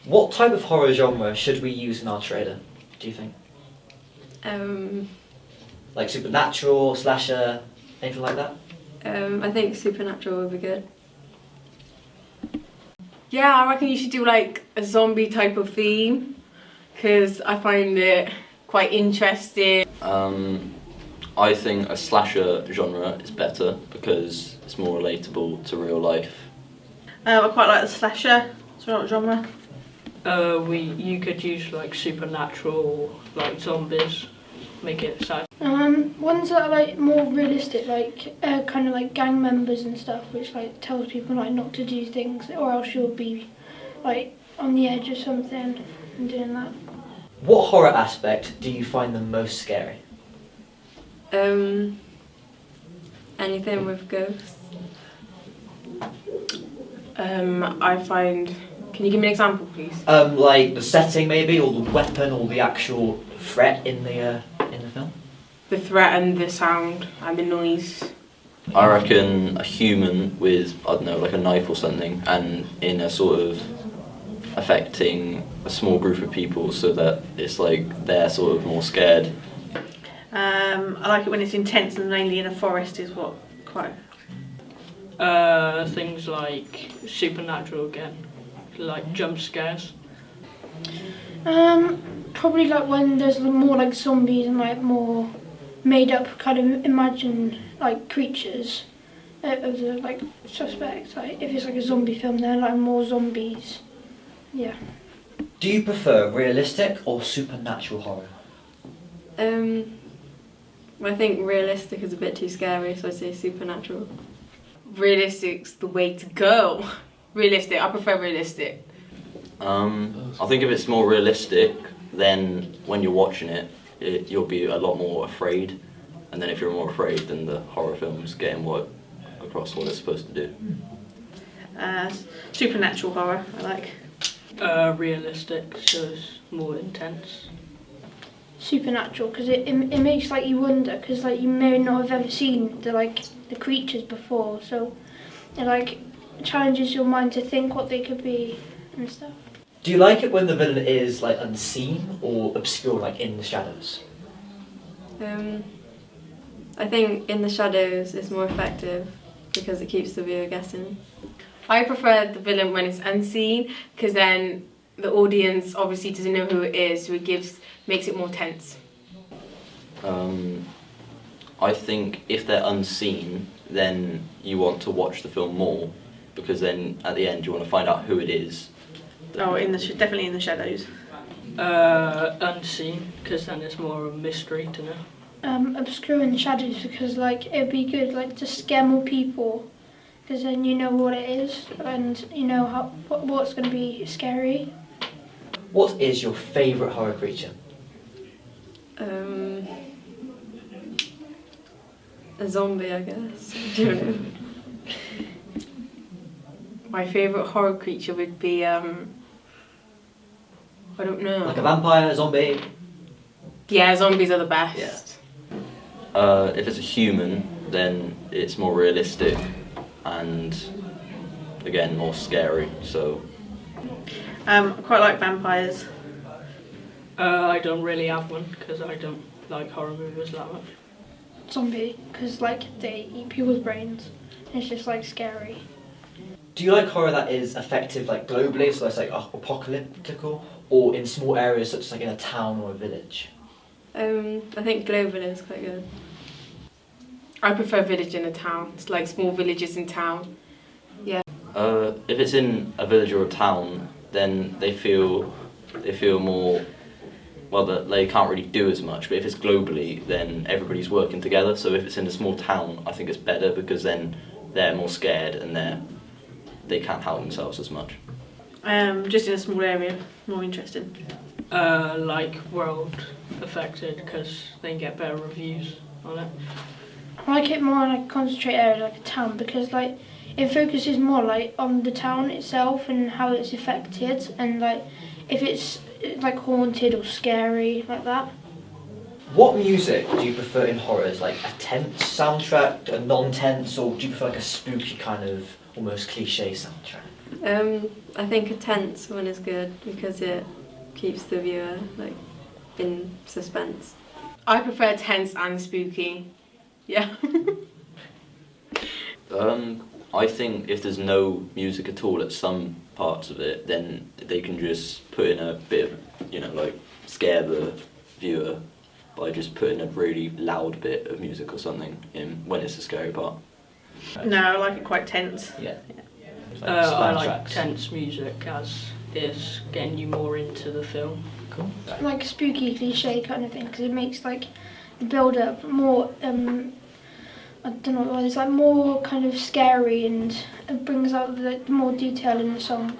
What type of horror genre should we use in our trailer, do you think? Like supernatural, slasher, anything like that? I think supernatural would be good. Yeah, I reckon you should do like a zombie type of theme, because I find it quite interesting. I think a slasher genre is better because it's more relatable to real life. I quite like the slasher genre. You could use like supernatural, like zombies, make it sad. Ones that are like more realistic, like kind of like gang members and stuff, which like tells people like not to do things, or else you'll be like on the edge of something and doing that. What horror aspect do you find the most scary? Anything with ghosts. I find. Can you give me an example, please? Like the setting maybe, or the weapon, or the actual threat in the film? The threat and the sound and the noise. I reckon a human with, I don't know, like a knife or something, and in a sort of affecting a small group of people so that it's like they're sort of more scared. I like it when it's intense and mainly in a forest is what quite... Things like supernatural again, like jump scares. Probably like when there's more like zombies and like more made up kind of imagined like creatures of the like suspects. Like if it's like a zombie film, they're like more zombies. Yeah. Do you prefer realistic or supernatural horror? I think realistic is a bit too scary, so I'd say supernatural. Realistic's the way to go. Realistic, I prefer realistic. I think if it's more realistic, then when you're watching it, you'll be a lot more afraid, and then if you're more afraid, then the horror film's getting across what it's supposed to do. Supernatural horror, I like. Realistic, so it's more intense. Supernatural, because it makes like you wonder, because like you may not have ever seen the creatures before, so it like challenges your mind to think what they could be and stuff. Do you like it when the villain is like unseen or obscure, like in the shadows? I think in the shadows is more effective because it keeps the viewer guessing. I prefer the villain when it's unseen, because then the audience obviously doesn't know who it is, so it makes it more tense. I think if they're unseen, then you want to watch the film more, because then at the end you want to find out who it is. Oh, definitely in the shadows. Unseen, because then it's more of a mystery to know. Obscure in the shadows, because like it'd be good like to scare more people, because then you know what it is and you know what's going to be scary. What is your favourite horror creature? A zombie, I guess. I don't know. My favourite horror creature would be, I don't know. Like a vampire, a zombie? Yeah, zombies are the best. Yeah. If it's a human, then it's more realistic and, again, more scary, so... I quite like vampires. I don't really have one, because I don't like horror movies that much. Zombie, because like they eat people's brains. It's just like scary. Do you like horror that is effective like globally, so it's like apocalyptical, or in small areas such as like in a town or a village? I think global is quite good. I prefer village in a town. It's like small villages in town. Yeah. If it's in a village or a town, then they feel more, well, that they can't really do as much. But if it's globally, then everybody's working together. So if it's in a small town, I think it's better, because then they're more scared and they can't help themselves as much. Just in a small area, more interesting. Like World Affected, because they can get better reviews on it. I like it more in like a concentrated area like a town, because like it focuses more like on the town itself and how it's affected, and like if it's like haunted or scary like that. What music do you prefer in horrors? Like a tense soundtrack, a non-tense, or do you prefer like a spooky kind of almost cliche soundtrack? I think a tense one is good because it keeps the viewer like in suspense. I prefer tense and spooky. Yeah. I think if there's no music at all at some parts of it, then they can just put in a bit of, you know, like scare the viewer by just putting a really loud bit of music or something in when it's a scary part. No, I like it quite tense. Yeah. It's I span like tracks. tense music as it's getting you more into the film. Cool. Like a spooky cliche kind of thing, because it makes like the build up more I don't know, it's like more kind of scary, and it brings out the more detail in the song.